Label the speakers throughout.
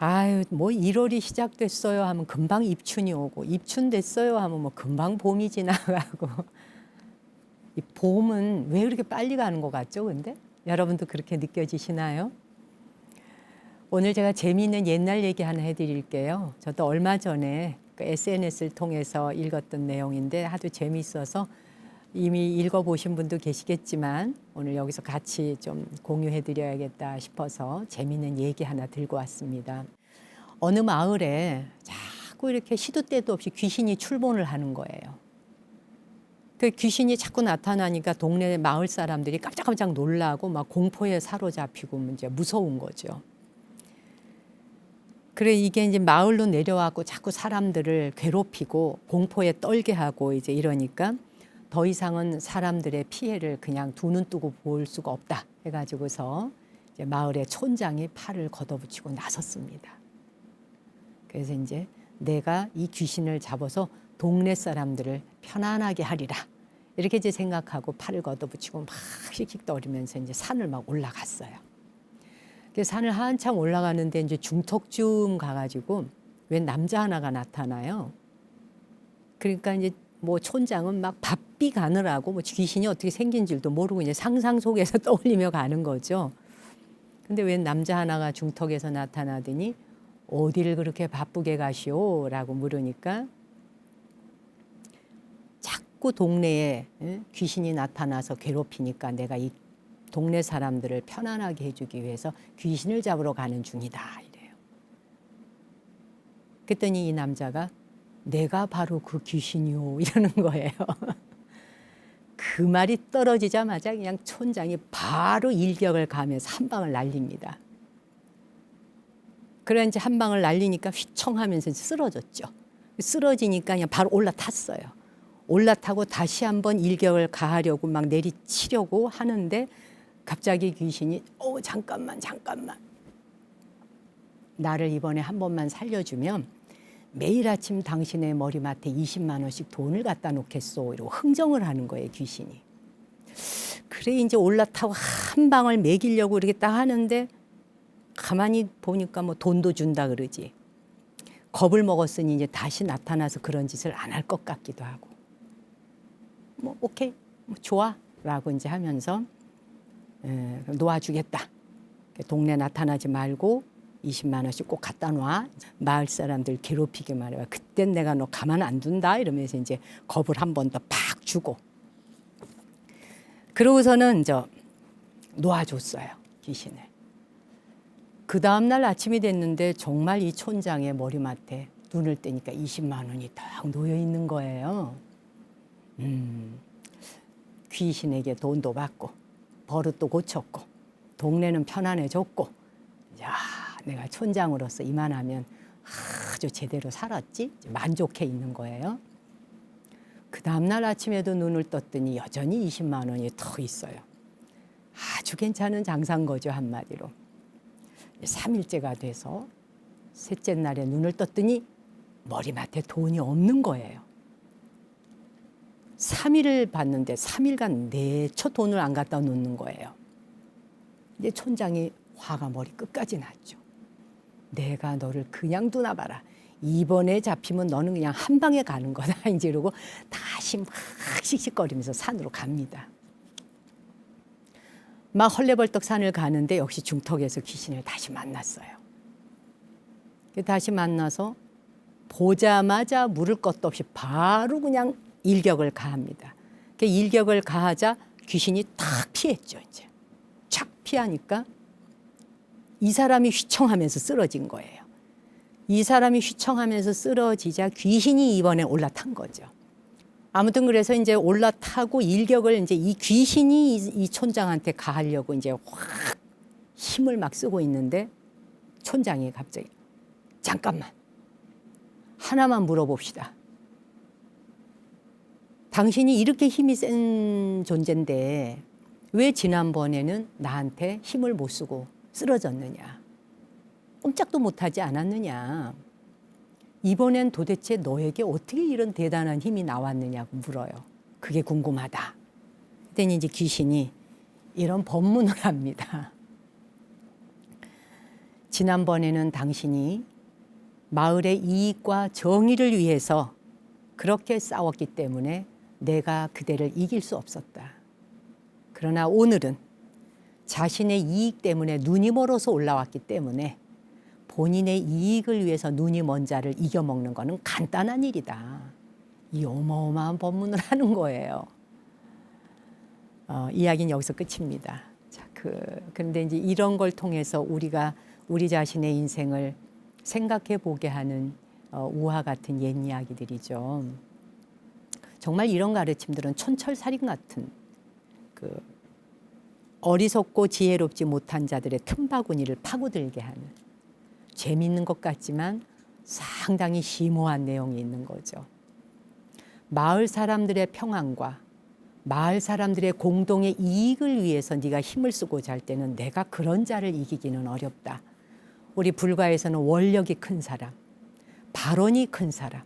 Speaker 1: 아유, 뭐 1월이 시작됐어요 하면 금방 입춘이 오고, 입춘 됐어요 하면 뭐 금방 봄이 지나가고. 이 봄은 왜 그렇게 빨리 가는 것 같죠, 근데? 여러분도 그렇게 느껴지시나요? 오늘 제가 재미있는 옛날 얘기 하나 해드릴게요. 저도 얼마 전에 그 SNS를 통해서 읽었던 내용인데 하도 재미있어서 이미 읽어보신 분도 계시겠지만 오늘 여기서 같이 좀 공유해드려야겠다 싶어서 재미있는 얘기 하나 들고 왔습니다. 어느 마을에 자꾸 이렇게 시도 때도 없이 귀신이 출몰을 하는 거예요. 그 귀신이 자꾸 나타나니까 동네 마을 사람들이 깜짝깜짝 놀라고 막 공포에 사로잡히고 이제 무서운 거죠. 그래 이게 이제 마을로 내려와고 자꾸 사람들을 괴롭히고 공포에 떨게 하고 이제 이러니까 더 이상은 사람들의 피해를 그냥 두 눈 뜨고 볼 수가 없다 해가지고서 이제 마을의 촌장이 팔을 걷어붙이고 나섰습니다. 그래서 이제 내가 이 귀신을 잡아서 동네 사람들을 편안하게 하리라 이렇게 이제 생각하고 팔을 걷어붙이고 막 씩씩거리면서 이제 산을 막 올라갔어요. 산을 한참 올라가는데 이제 중턱쯤 가가지고 웬 남자 하나가 나타나요. 그러니까 이제 뭐 촌장은 막 바삐 가느라고 뭐 귀신이 어떻게 생긴 줄도 모르고 이제 상상 속에서 떠올리며 가는 거죠. 근데 웬 남자 하나가 중턱에서 나타나더니 어디를 그렇게 바쁘게 가시오? 라고 물으니까 자꾸 동네에 귀신이 나타나서 괴롭히니까 내가 이 동네 사람들을 편안하게 해주기 위해서 귀신을 잡으러 가는 중이다 이래요. 그랬더니 이 남자가 내가 바로 그 귀신이요 이러는 거예요. 그 말이 떨어지자마자 그냥 촌장이 바로 일격을 가하면서 한 방을 날립니다. 그래 이제 한 방을 날리니까 휘청하면서 쓰러졌죠. 쓰러지니까 그냥 바로 올라탔어요. 올라타고 다시 한번 일격을 가하려고 막 내리치려고 하는데 갑자기 귀신이 잠깐만 나를 이번에 한 번만 살려주면 매일 아침 당신의 머리맡에 20만 원씩 돈을 갖다 놓겠소 이러고 흥정을 하는 거예요 귀신이. 그래 이제 올라타고 한 방을 매기려고 이렇게 딱 하는데 가만히 보니까 뭐 돈도 준다 그러지. 겁을 먹었으니 이제 다시 나타나서 그런 짓을 안 할 것 같기도 하고. 뭐 오케이 뭐 좋아 라고 이제 하면서 놓아주겠다. 동네 나타나지 말고 20만 원씩 꼭 갖다 놔. 마을 사람들 괴롭히게 말해봐. 그땐 내가 너 가만 안 둔다 이러면서 이제 겁을 한 번 더 팍 주고. 그러고서는 놓아줬어요 귀신을. 그 다음날 아침이 됐는데 정말 이 촌장의 머리맡에 눈을 떼니까 20만 원이 딱 놓여 있는 거예요. 귀신에게 돈도 받고 버릇도 고쳤고 동네는 편안해졌고 야 내가 촌장으로서 이만하면 아주 제대로 살았지 만족해 있는 거예요. 그 다음날 아침에도 눈을 떴더니 여전히 20만 원이 더 있어요. 아주 괜찮은 장사인 거죠 한마디로. 3일째가 돼서 셋째 날에 눈을 떴더니 머리맡에 돈이 없는 거예요. 3일을 봤는데 3일간 내처 돈을 안 갖다 놓는 거예요. 근데 촌장이 화가 머리 끝까지 났죠. 내가 너를 그냥 두나 봐라. 이번에 잡히면 너는 그냥 한 방에 가는 거다. 이제 이러고 다시 막 씩씩거리면서 산으로 갑니다. 막 헐레벌떡 산을 가는데 역시 중턱에서 귀신을 다시 만났어요. 다시 만나서 보자마자 물을 것도 없이 바로 그냥 일격을 가합니다. 일격을 가하자 귀신이 탁 피했죠. 이제 착 피하니까 이 사람이 휘청하면서 쓰러진 거예요. 이 사람이 휘청하면서 쓰러지자 귀신이 이번에 올라탄 거죠. 아무튼 그래서 이제 올라타고 일격을 이제 이 귀신이 이 촌장한테 가하려고 이제 확 힘을 막 쓰고 있는데 촌장이 갑자기 잠깐만 하나만 물어봅시다. 당신이 이렇게 힘이 센 존재인데 왜 지난번에는 나한테 힘을 못 쓰고 쓰러졌느냐? 꼼짝도 못하지 않았느냐? 이번엔 도대체 너에게 어떻게 이런 대단한 힘이 나왔느냐고 물어요. 그게 궁금하다. 그랬더니 이제 귀신이 이런 법문을 합니다. 지난번에는 당신이 마을의 이익과 정의를 위해서 그렇게 싸웠기 때문에 내가 그대를 이길 수 없었다. 그러나 오늘은 자신의 이익 때문에 눈이 멀어서 올라왔기 때문에 본인의 이익을 위해서 눈이 먼 자를 이겨먹는 것은 간단한 일이다. 이 어마어마한 법문을 하는 거예요. 이야기는 여기서 끝입니다. 자, 그런데 이제 이런 걸 통해서 우리가 우리 자신의 인생을 생각해 보게 하는 우화 같은 옛 이야기들이죠. 정말 이런 가르침들은 촌철살인 같은 어리석고 지혜롭지 못한 자들의 틈바구니를 파고들게 하는 재미있는 것 같지만 상당히 심오한 내용이 있는 거죠. 마을 사람들의 평안과 마을 사람들의 공동의 이익을 위해서 네가 힘을 쓰고자 할 때는 내가 그런 자를 이기기는 어렵다. 우리 불가에서는 원력이 큰 사람, 발언이 큰 사람,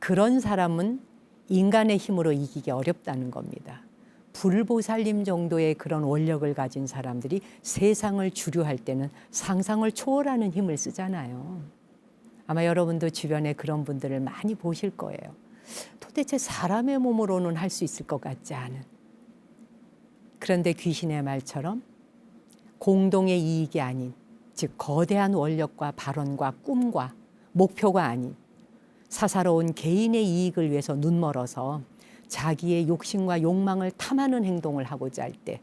Speaker 1: 그런 사람은 인간의 힘으로 이기기 어렵다는 겁니다. 불보살님 정도의 그런 원력을 가진 사람들이 세상을 주류할 때는 상상을 초월하는 힘을 쓰잖아요. 아마 여러분도 주변에 그런 분들을 많이 보실 거예요. 도대체 사람의 몸으로는 할 수 있을 것 같지 않은. 그런데 귀신의 말처럼 공동의 이익이 아닌, 즉 거대한 원력과 발언과 꿈과 목표가 아닌 사사로운 개인의 이익을 위해서 눈멀어서 자기의 욕심과 욕망을 탐하는 행동을 하고자 할 때,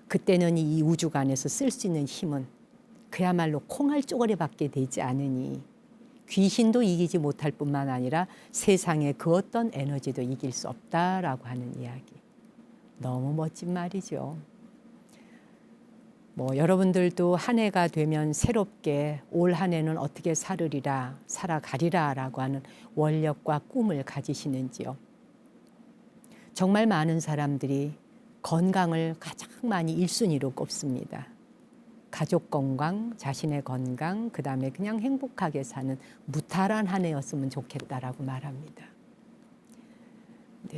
Speaker 1: 그때는 이 우주간에서 쓸 수 있는 힘은 그야말로 콩알 쪼가리밖에 되지 않으니 귀신도 이기지 못할 뿐만 아니라 세상의 그 어떤 에너지도 이길 수 없다라고 하는 이야기. 너무 멋진 말이죠. 여러분들도 한 해가 되면 새롭게 올 한 해는 어떻게 살아가리라라고 하는 원력과 꿈을 가지시는지요. 정말 많은 사람들이 건강을 가장 많이 1순위로 꼽습니다. 가족 건강, 자신의 건강, 그다음에 그냥 행복하게 사는 무탈한 한 해였으면 좋겠다라고 말합니다.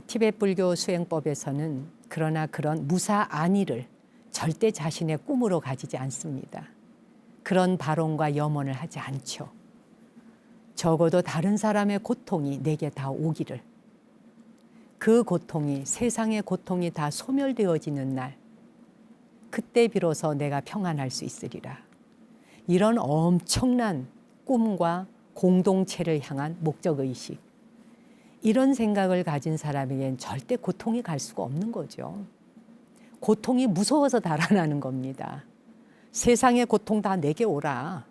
Speaker 1: 티베트 불교 수행법에서는 그러나 그런 무사안위를 절대 자신의 꿈으로 가지지 않습니다. 그런 발언과 염원을 하지 않죠. 적어도 다른 사람의 고통이 내게 다 오기를, 그 고통이, 세상의 고통이 다 소멸되어지는 날, 그때 비로소 내가 평안할 수 있으리라. 이런 엄청난 꿈과 공동체를 향한 목적의식, 이런 생각을 가진 사람에겐 절대 고통이 갈 수가 없는 거죠. 고통이 무서워서 달아나는 겁니다. 세상의 고통 다 내게 오라.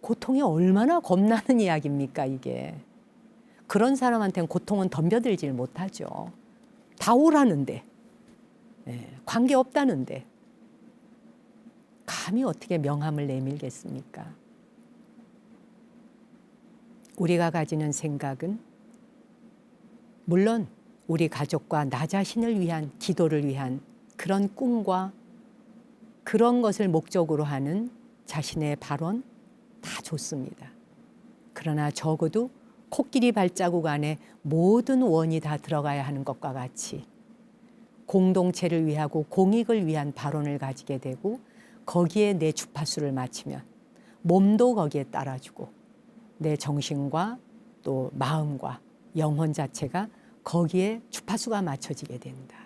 Speaker 1: 고통이 얼마나 겁나는 이야기입니까, 이게. 그런 사람한테는 고통은 덤벼들질 못하죠. 다 오라는데, 관계없다는데 감히 어떻게 명함을 내밀겠습니까? 우리가 가지는 생각은 물론 우리 가족과 나 자신을 위한, 기도를 위한 그런 꿈과 그런 것을 목적으로 하는 자신의 발언 다 좋습니다. 그러나 적어도 코끼리 발자국 안에 모든 원이 다 들어가야 하는 것과 같이 공동체를 위하고 공익을 위한 발언을 가지게 되고 거기에 내 주파수를 맞추면 몸도 거기에 따라주고 내 정신과 또 마음과 영혼 자체가 거기에 주파수가 맞춰지게 된다.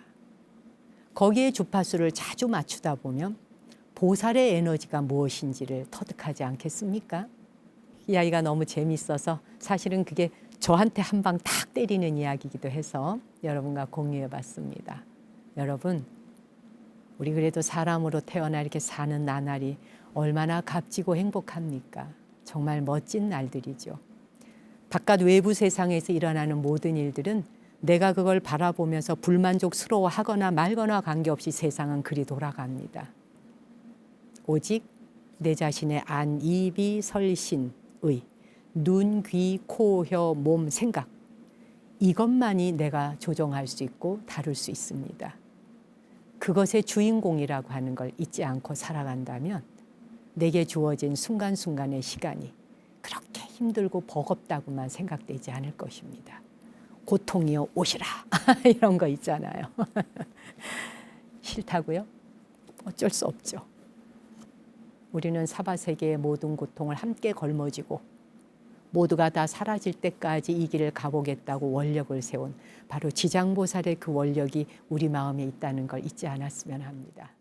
Speaker 1: 거기에 주파수를 자주 맞추다 보면 보살의 에너지가 무엇인지를 터득하지 않겠습니까? 이야기가 너무 재밌어서 사실은 그게 저한테 한 방 탁 때리는 이야기이기도 해서 여러분과 공유해 봤습니다. 여러분, 우리 그래도 사람으로 태어나 이렇게 사는 나날이 얼마나 값지고 행복합니까? 정말 멋진 날들이죠. 바깥 외부 세상에서 일어나는 모든 일들은 내가 그걸 바라보면서 불만족스러워하거나 말거나 관계없이 세상은 그리 돌아갑니다. 오직 내 자신의 안, 이비, 설신의 눈, 귀, 코, 혀, 몸, 생각, 이것만이 내가 조종할 수 있고 다룰 수 있습니다. 그것의 주인공이라고 하는 걸 잊지 않고 살아간다면 내게 주어진 순간순간의 시간이 그렇게 힘들고 버겁다고만 생각되지 않을 것입니다. 고통이여 오시라 이런 거 있잖아요. 싫다고요? 어쩔 수 없죠. 우리는 사바세계의 모든 고통을 함께 걸머쥐고 모두가 다 사라질 때까지 이 길을 가보겠다고 원력을 세운 바로 지장보살의 그 원력이 우리 마음에 있다는 걸 잊지 않았으면 합니다.